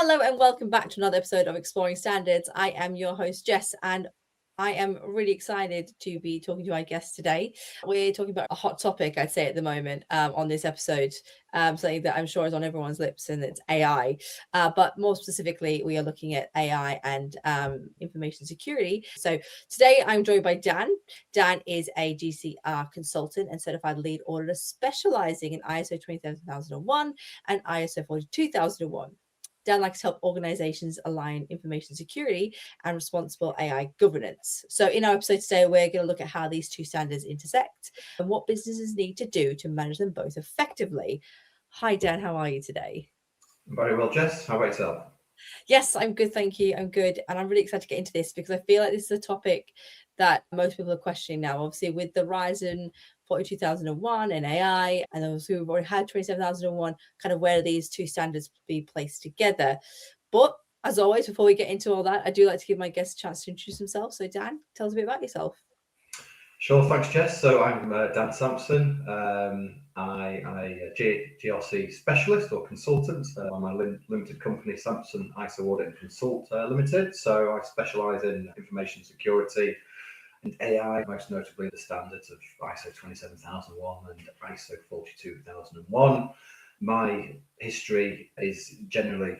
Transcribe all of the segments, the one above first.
Hello and welcome back to another episode of Exploring Standards. I am your host, Jess, and I am really excited to be talking to our guest today. We're talking about a hot topic, I'd say, at the moment on this episode, something that I'm sure is on everyone's lips, and it's AI. But more specifically, we are looking at AI and information security. So today I'm joined by Dan. Dan is a GCR consultant and certified lead auditor specializing in ISO 27001 and ISO 42001. Dan likes to help organizations align information security and responsible AI governance. So in our episode today, we're going to look at how these two standards intersect and what businesses need to do to manage them both effectively. Hi, Dan. How are you today? Very well, Jess. How about yourself? Yes, I'm good. Thank you. I'm good. And I'm really excited to get into this because I feel like this is a topic that most people are questioning now. Obviously, with the rise in 42001 and AI, and those who've already had 27001, kind of where these two standards be placed together. But as always, before we get into all that, I do like to give my guests a chance to introduce themselves. So Dan, tell us a bit about yourself. Sure, thanks, Jess. So I'm Dan Sampson. I'm a GRC specialist or consultant. I'm a limited company, Sampson ISO Audit and Consult Limited. So I specialise in information security and AI, most notably the standards of ISO 27001 and ISO 42001. My history is generally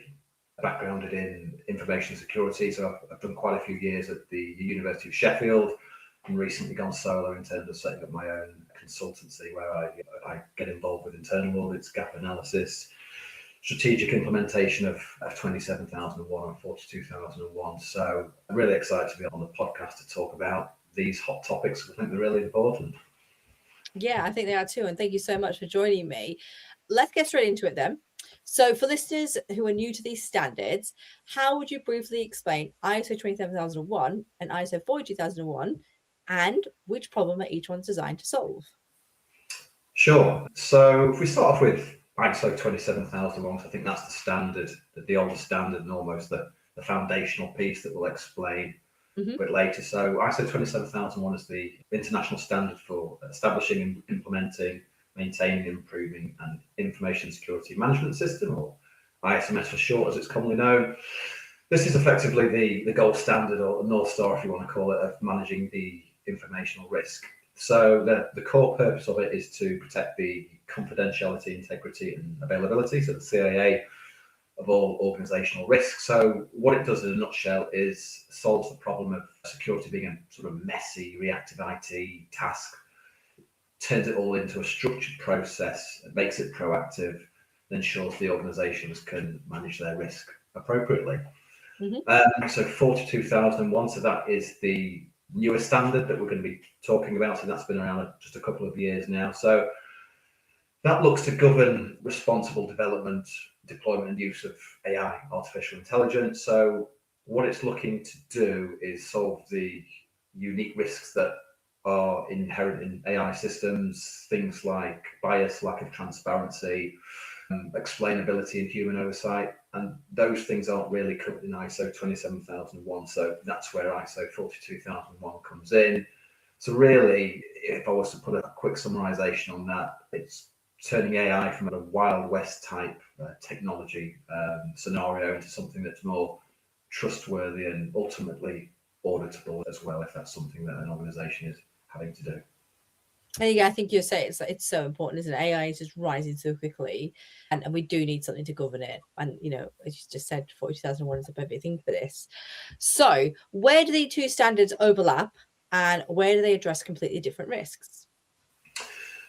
backgrounded in information security. So I've done quite a few years at the University of Sheffield, and recently gone solo in terms of setting up my own consultancy where I get involved with internal audits, gap analysis, strategic implementation of 27001 and 42001. So I'm really excited to be on the podcast to talk about these hot topics. I think they're really important. Yeah, I think they are too. And thank you so much for joining me. Let's get straight into it then. So for listeners who are new to these standards, how would you briefly explain ISO 27001 and ISO 42001 and which problem are each one designed to solve? Sure. So if we start off with ISO 27001, I think that's the standard, the old standard, and almost the foundational piece that we'll explain a bit later. So ISO 27001 is the international standard for establishing and implementing, maintaining, improving an information security management system, or ISMS for short, as it's commonly known. This is effectively the gold standard, or the North Star, if you want to call it, of managing the informational risk. So the core purpose of it is to protect the confidentiality, integrity, and availability, so the CIA, of all organizational risk. So what it does in a nutshell is solves the problem of security being a sort of messy, reactive IT task, turns it all into a structured process, makes it proactive, and ensures the organizations can manage their risk appropriately. So 42001, so that is the newer standard that we're going to be talking about. So that's been around just a couple of years now. So that looks to govern responsible development, deployment, and use of AI, artificial intelligence. So what it's looking to do is solve the unique risks that are inherent in AI systems, things like bias, lack of transparency, explainability, and human oversight. And those things aren't really covered in ISO 27001. So that's where ISO 42001 comes in. So really, if I was to put a quick summarization on that, it's turning AI from a Wild West type technology scenario into something that's more trustworthy and ultimately auditable as well, if that's something that an organization is having to do. And yeah, I think you're saying it's so important, isn't it? AI is just rising so quickly, and we do need something to govern it. And you know, as you just said, 42001 is a perfect thing for this. So where do the two standards overlap, and where do they address completely different risks?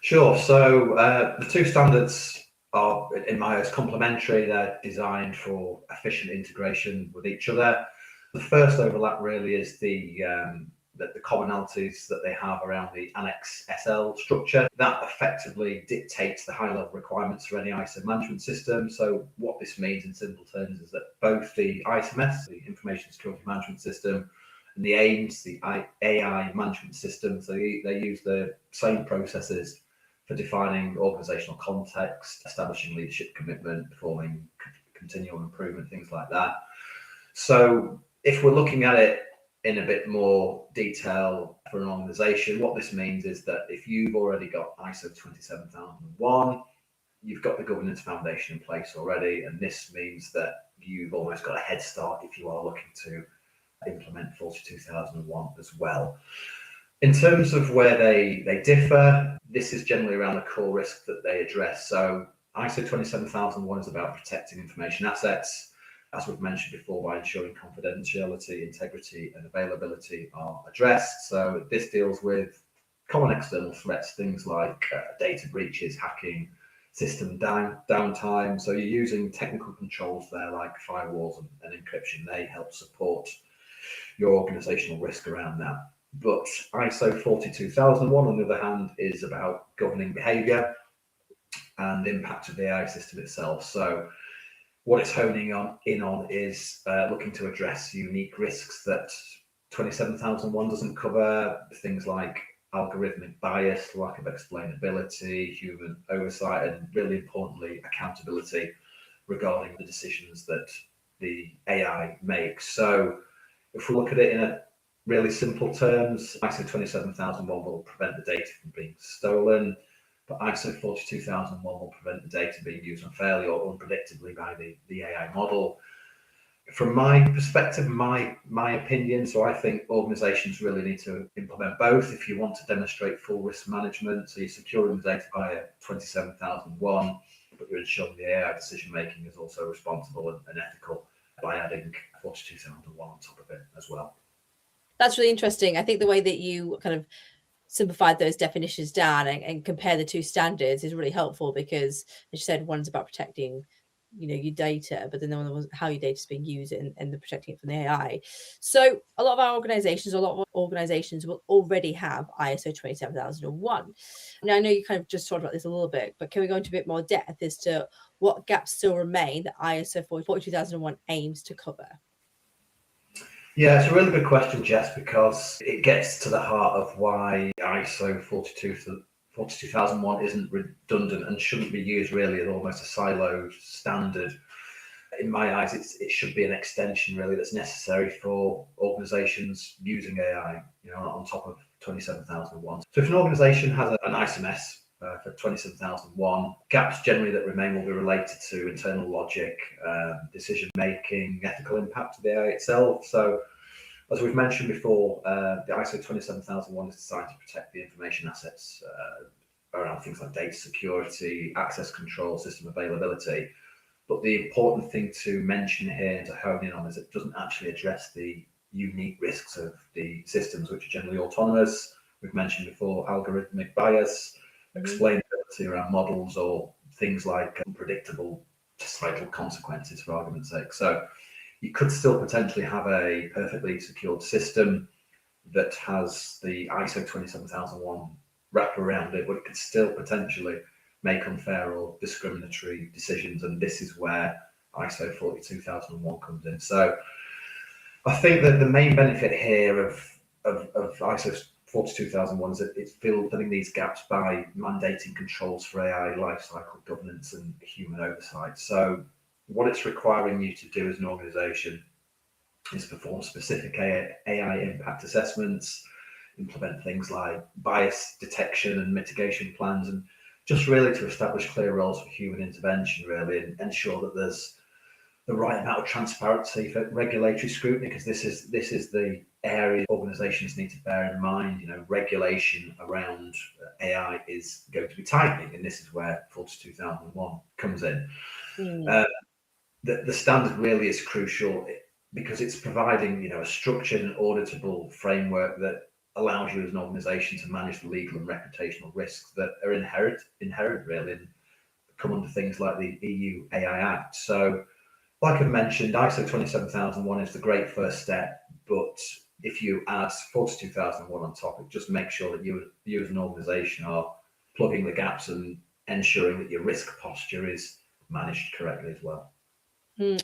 Sure. So the two standards are, in my eyes, complementary. They're designed for efficient integration with each other. The first overlap really is the commonalities that they have around the Annex SL structure. That effectively dictates the high-level requirements for any ISO management system. So what this means in simple terms is that both the ISMS, the Information Security Management System, and the AIMS, the AI management system, so they use the same processes for defining organizational context, establishing leadership commitment, performing continual improvement, things like that. So if we're looking at it in a bit more detail for an organization, what this means is that if you've already got ISO 27001, you've got the governance foundation in place already, and this means that you've almost got a head start if you are looking to implement 42001 as well. In terms of where they differ, this is generally around the core risk that they address. So ISO 27001 is about protecting information assets, as we've mentioned before, by ensuring confidentiality, integrity, and availability are addressed. So this deals with common external threats, things like data breaches, hacking, system downtime. So you're using technical controls there like firewalls and encryption. They help support your organizational risk around that. But ISO 42001, on the other hand, is about governing behavior and the impact of the AI system itself. So what it's honing in on is looking to address unique risks that 27001 doesn't cover, things like algorithmic bias, lack of explainability, human oversight, and really importantly, accountability regarding the decisions that the AI makes. So if we look at it in a really simple terms, ISO 27001 will prevent the data from being stolen, but ISO 42001 will prevent the data being used unfairly or unpredictably by the AI model. From my perspective, my opinion, so I think organizations really need to implement both if you want to demonstrate full risk management. So you're securing the data via 27001, but you're ensuring the AI decision making is also responsible and ethical by adding 42001 on top of it as well. That's really interesting. I think the way that you kind of simplified those definitions down and compare the two standards is really helpful, because as you said, one's about protecting your data, but then the other was how your data is being used and the protecting it from the AI. So a lot of organizations will already have ISO 27001. Now, I know you kind of just talked about this a little bit, but can we go into a bit more depth as to what gaps still remain that ISO 42001 aims to cover? Yeah, it's a really good question, Jess, because it gets to the heart of why ISO 42001 isn't redundant and shouldn't be used really as almost a siloed standard. In my eyes, it should be an extension really that's necessary for organizations using AI, on top of 27001. So if an organization has an ISMS for 27001, gaps generally that remain will be related to internal logic, decision making, ethical impact of the AI itself. So as we've mentioned before, the ISO 27001 is designed to protect the information assets around things like data security, access control, system availability. But the important thing to mention here and to hone in on is it doesn't actually address the unique risks of the systems, which are generally autonomous. We've mentioned before algorithmic bias, explainability around models, or things like unpredictable societal consequences, for argument's sake. So you could still potentially have a perfectly secured system that has the ISO 27001 wrap around it, but it could still potentially make unfair or discriminatory decisions. And this is where ISO 42001 comes in. So I think that the main benefit here of ISO 42001 is that it's filling these gaps by mandating controls for AI lifecycle governance and human oversight. So what it's requiring you to do as an organization is perform specific AI impact assessments, implement things like bias detection and mitigation plans, and just really to establish clear roles for human intervention, really, and ensure that there's the right amount of transparency for regulatory scrutiny, because this is the area organizations need to bear in mind. Regulation around AI is going to be tightening, and this is where 42001 comes in. The standard really is crucial because it's providing a structured and auditable framework that allows you as an organization to manage the legal and reputational risks that are inherent really, and come under things like the EU AI Act. So like I've mentioned, ISO 27001 is the great first step, but if you add 42001 on top, it just makes sure that you as an organization are plugging the gaps and ensuring that your risk posture is managed correctly as well.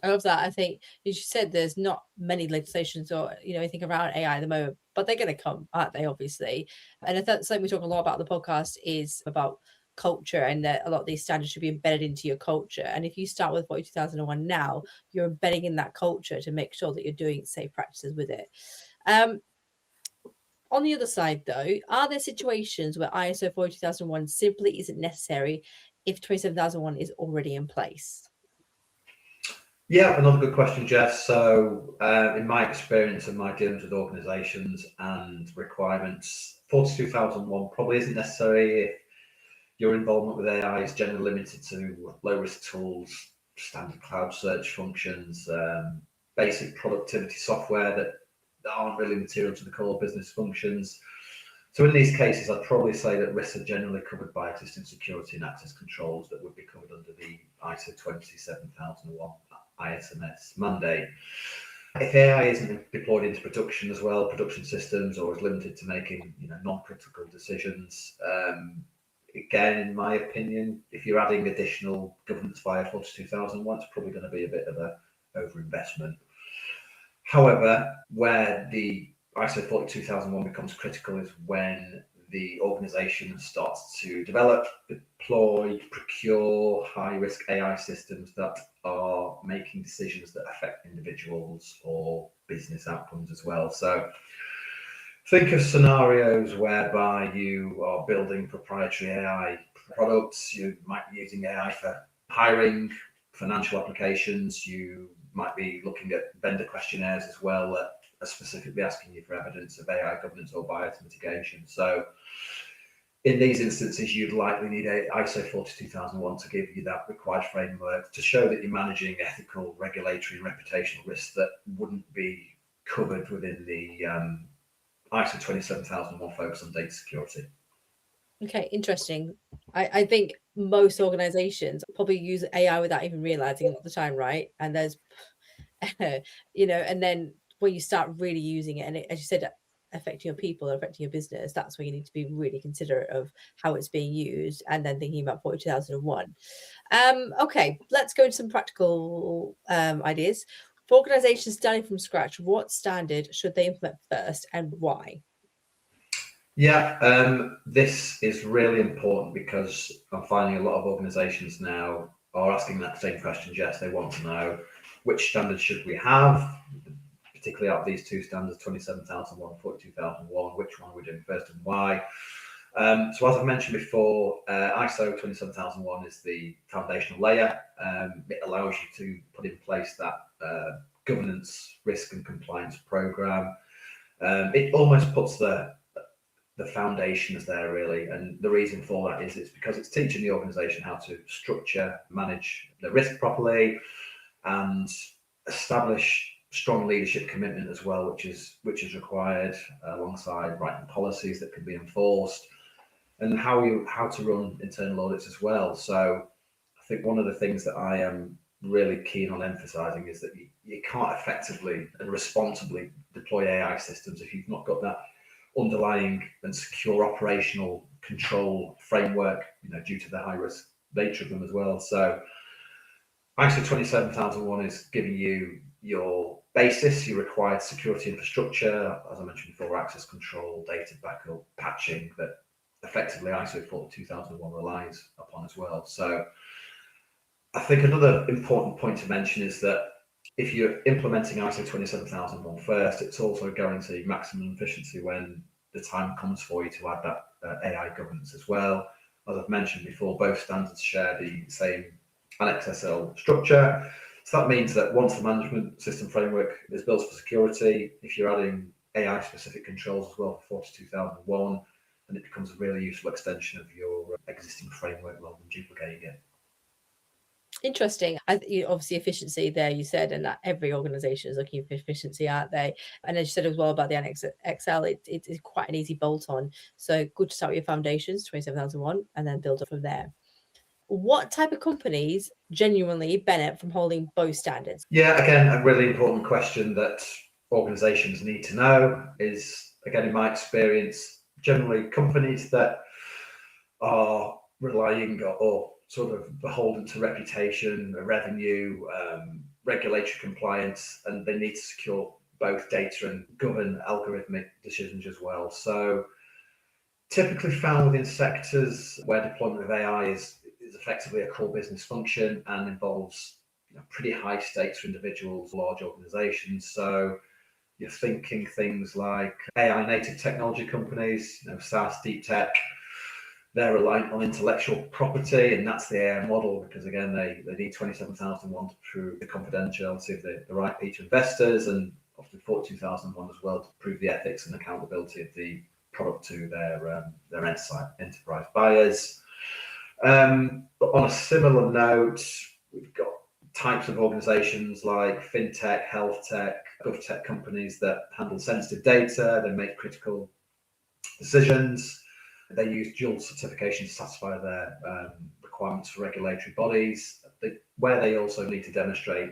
I love that. I think, as you said, there's not many legislations or anything around AI at the moment, but they're going to come, aren't they? Obviously, and I think something we talk a lot about on the podcast is about culture, and that a lot of these standards should be embedded into your culture. And if you start with 42001 now, you're embedding in that culture to make sure that you're doing safe practices with it. On the other side, though, are there situations where ISO 42001 simply isn't necessary if 27001 is already in place? Yeah, another good question, Jess. So, in my experience and my dealings with organisations and requirements, 42001 probably isn't necessary if your involvement with AI is generally limited to low-risk tools, standard cloud search functions, basic productivity software that aren't really material to the core business functions. So in these cases, I'd probably say that risks are generally covered by existing security and access controls that would be covered under the ISO 27001 ISMS mandate. If AI isn't deployed into production as well, production systems, or is limited to making non-critical decisions, again, in my opinion, if you're adding additional governance via 42001, it's probably going to be a bit of a overinvestment. However, where the ISO 42001 becomes critical is when the organization starts to develop, deploy, procure high-risk AI systems that are making decisions that affect individuals or business outcomes as well. So think of scenarios whereby you are building proprietary AI products. You might be using AI for hiring, financial applications. You might be looking at vendor questionnaires as well that are specifically asking you for evidence of AI governance or bias mitigation. So in these instances, you'd likely need a ISO 42001 to give you that required framework to show that you're managing ethical, regulatory, and reputational risks that wouldn't be covered within the ISO 27001 focus on data security. Okay, interesting. I think most organizations probably use AI without even realizing it at the time, right? And there's, and then when you start really using it, and as you said, affecting your people, affecting your business, that's where you need to be really considerate of how it's being used, and then thinking about 42001. Okay, let's go into some practical ideas. For organizations starting from scratch, what standard should they implement first and why? Yeah, this is really important because I'm finding a lot of organizations now are asking that same question, Jess. They want to know which standards should we have, particularly out of these two standards, 27001 and 42001, which one are we doing first and why? So as I've mentioned before, ISO 27001 is the foundational layer. It allows you to put in place that governance, risk and compliance program. It almost puts the foundations there really, and the reason for that is it's because it's teaching the organization how to structure, manage the risk properly, and establish strong leadership commitment as well, which is required alongside writing policies that can be enforced, and how to run internal audits as well. So I think one of the things that I am really keen on emphasizing is that you can't effectively and responsibly deploy AI systems if you've not got that underlying and secure operational control framework, due to the high risk nature of them as well. So ISO 27001 is giving you your basis, your required security infrastructure, as I mentioned before, access control, data backup, patching, that effectively ISO 42001 relies upon as well. So I think another important point to mention is that if you're implementing ISO 27001 first, it's also guaranteeing maximum efficiency when the time comes for you to add that AI governance as well. As I've mentioned before, both standards share the same Annex SL structure. So that means that once the management system framework is built for security, if you're adding AI specific controls as well for 42001, then it becomes a really useful extension of your existing framework rather than duplicating it. Interesting. Obviously efficiency there, you said, and that every organization is looking for efficiency, aren't they? And as you said as well about the Annex XL, it is quite an easy bolt on. So good to start with your foundations, 27001, and then build up from there. What type of companies genuinely benefit from holding both standards? Yeah, again, a really important question that organizations need to know is, again, in my experience, generally companies that are relying or sort of beholden to reputation, revenue, regulatory compliance, and they need to secure both data and govern algorithmic decisions as well. So typically found within sectors where deployment of AI is effectively a core business function and involves pretty high stakes for individuals, large organizations. So you're thinking things like AI native technology companies, SaaS, deep tech, They're reliant on intellectual property, and that's the AI model, because again, they need 27001 to prove the confidentiality of the right IP to investors, and often 42001 as well to prove the ethics and accountability of the product to their enterprise buyers. But on a similar note, we've got types of organizations like fintech, health tech, gov tech companies that handle sensitive data. They make critical decisions. They use dual certification to satisfy their requirements for regulatory bodies, where they also need to demonstrate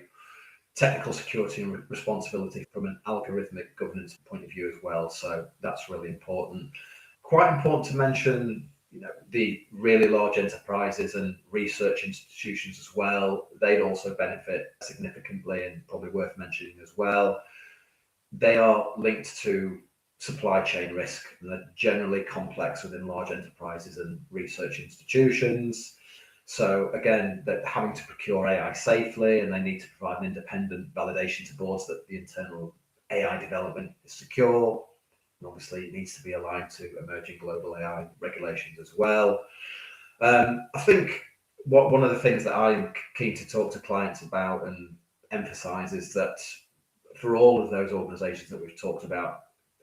technical security and responsibility from an algorithmic governance point of view as well. So that's really important. Quite important to mention, the really large enterprises and research institutions as well. They'd also benefit significantly, and probably worth mentioning as well. They are linked to supply chain risk, and they're generally complex within large enterprises and research institutions. So again, they're having to procure AI safely, and they need to provide an independent validation to boards that the internal AI development is secure. And obviously, it needs to be aligned to emerging global AI regulations as well. I think one of the things that I'm keen to talk to clients about and emphasize is that for all of those organizations that we've talked about,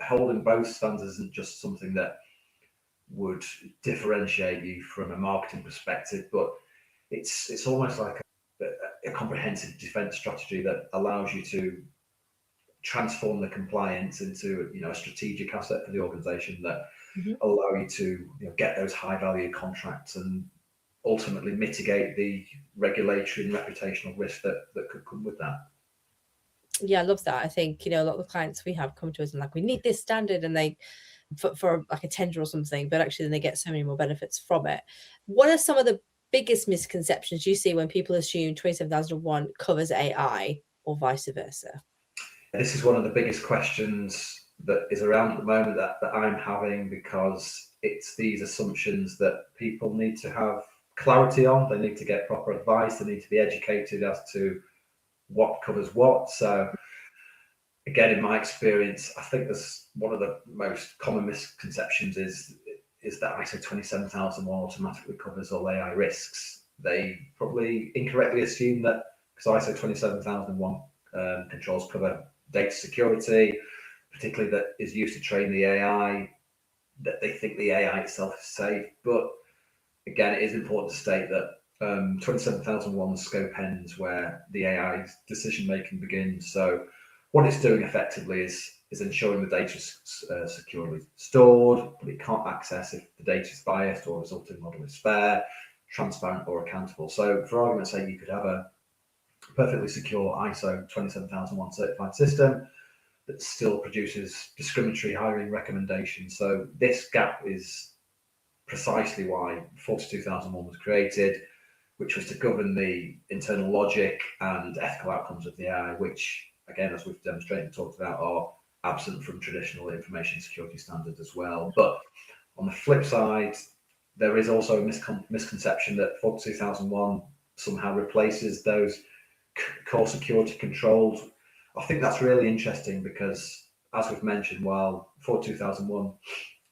holding both standards isn't just something that would differentiate you from a marketing perspective, but it's almost like a comprehensive defense strategy that allows you to transform the compliance into a strategic asset for the organization that allow you to get those high value contracts and ultimately mitigate the regulatory and reputational risk that could come with that. Yeah, I love that. I think, a lot of the clients we have come to us and like, we need this standard, and they for like a tender or something, but actually then they get so many more benefits from it. What are some of the biggest misconceptions you see when people assume 27001 covers AI or vice versa? This is one of the biggest questions that is around at the moment that I'm having, because it's these assumptions that people need to have clarity on. They need to get proper advice. They need to be educated as to what covers what. So again, in my experience, I think there's one of the most common misconceptions is that ISO 27001 automatically covers all AI risks. They probably incorrectly assume that because ISO 27001 controls cover data security, particularly that is used to train the AI, that they think the AI itself is safe. But again, it is important to state that 27001 scope ends where the AI decision making begins. So what it's doing effectively is ensuring the data is securely stored, but it can't access if the data is biased or resulting model is fair, transparent, or accountable. So for argument's sake, you could have a perfectly secure ISO 27001 certified system that still produces discriminatory hiring recommendations. So this gap is precisely why 42001 was created, which was to govern the internal logic and ethical outcomes of the AI, which, again, as we've demonstrated and talked about, are absent from traditional information security standards as well. But on the flip side, there is also a misconception that 42001 somehow replaces those core security controls. I think that's really interesting because, as we've mentioned, while 42001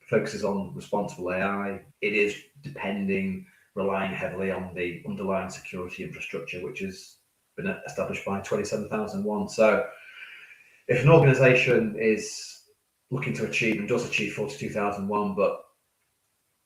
focuses on responsible AI, it is relying heavily on the underlying security infrastructure, which has been established by 27001. So if an organization is looking to achieve and does achieve 42001, but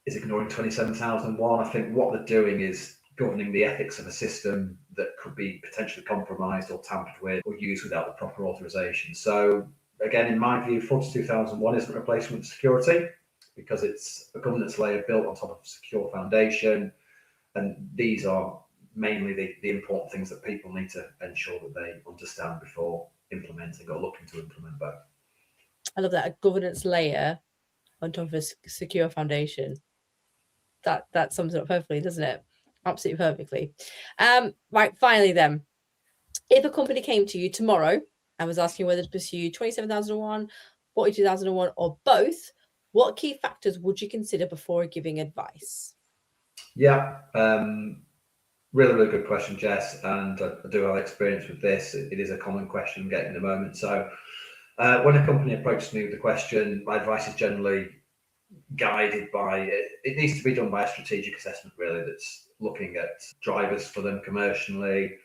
is ignoring 27001, I think what they're doing is governing the ethics of a system that could be potentially compromised or tampered with or used without the proper authorization. So again, in my view, 42001 isn't a replacement for security, because it's a governance layer built on top of a secure foundation. And these are mainly the important things that people need to ensure that they understand before implementing or looking to implement both. I love that, a governance layer on top of a secure foundation. That sums it up perfectly, doesn't it? Absolutely perfectly. Right, finally then, if a company came to you tomorrow and was asking whether to pursue 27001, 42001, or both, what key factors would you consider before giving advice? Yeah, really good question, Jess. And I do have experience with this. It is a common question I'm getting at the moment. So when a company approaches me with the question, my advice is generally guided by it needs to be done by a strategic assessment, really, that's looking at drivers for them commercially,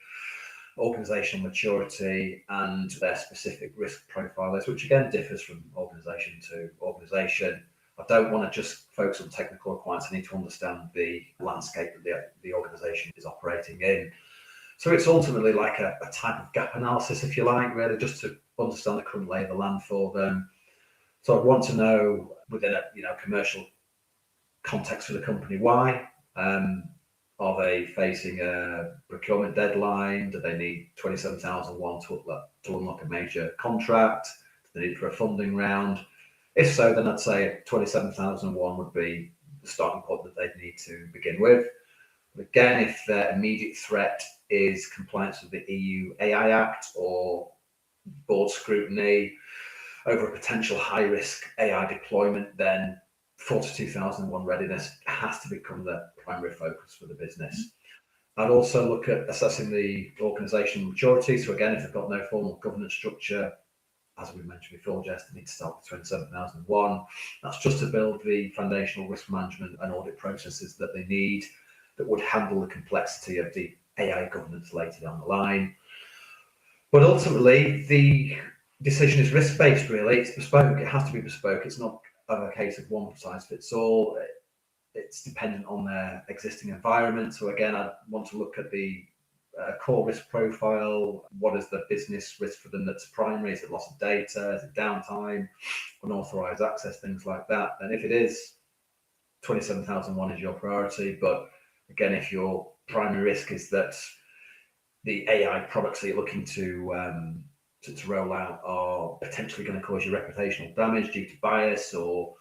organizational maturity, and their specific risk profiles, which again differs from organization to organization. I don't want to just focus on technical requirements. I need to understand the landscape that the organization is operating in. So it's ultimately like a type of gap analysis, if you like, really, just to understand the current lay of the land for them. So I'd want to know within a commercial context for the company why. Are they facing a procurement deadline? Do they need 27,001 to unlock a major contract? Do they need it for a funding round? If so, then I'd say 27,001 would be the starting point that they'd need to begin with. But again, if their immediate threat is compliance with the EU AI Act or board scrutiny over a potential high-risk AI deployment, then 42,001 readiness has to become the primary focus for the business. I'd also look at assessing the organizational maturity. So again, if they've got no formal governance structure, as we mentioned before, Jess, they need to start with 27,001. That's just to build the foundational risk management and audit processes that they need that would handle the complexity of the AI governance later down the line. But ultimately, the decision is risk-based, really. It's bespoke. It has to be bespoke. It's not a case of one size fits all. It's dependent on their existing environment. So again, I want to look at the core risk profile. What is the business risk for them that's primary? Is it loss of data? Is it downtime? Unauthorized access? Things like that. And if it is, 27,001 is your priority. But again, if your primary risk is that the AI products that you're looking to roll out are potentially going to cause you reputational damage due to bias or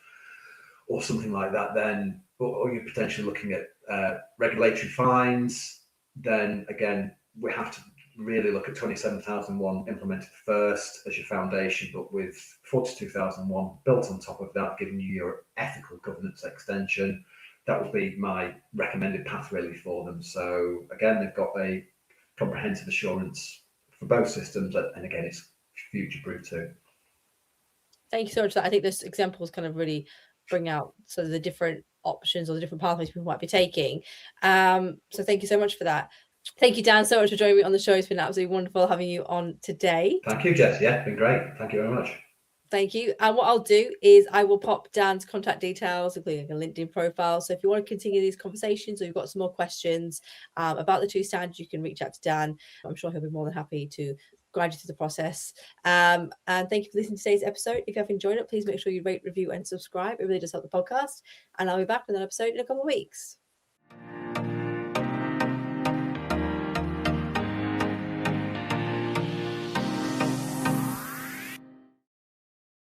something like that, then, or you're potentially looking at regulatory fines, then again, we have to really look at 27,001 implemented first as your foundation, but with 42,001 built on top of that, giving you your ethical governance extension. That would be my recommended path really for them. So again, they've got a comprehensive assurance for both systems, and again, it's future-proof too. Thank you so much for that. I think this examples kind of really bring out sort of the different options or the different pathways people might be taking. So thank you so much for that. Thank you, Dan, so much for joining me on the show. It's been absolutely wonderful having you on today. Thank you, Jess. Yeah, it's been great. Thank you very much. Thank you. And what I'll do is I will pop Dan's contact details, including a LinkedIn profile. So if you want to continue these conversations or you've got some more questions about the two standards, you can reach out to Dan. I'm sure he'll be more than happy to guide you through the process. And thank you for listening to today's episode. If you have enjoyed it, please make sure you rate, review, and subscribe. It really does help the podcast. And I'll be back with an episode in a couple of weeks.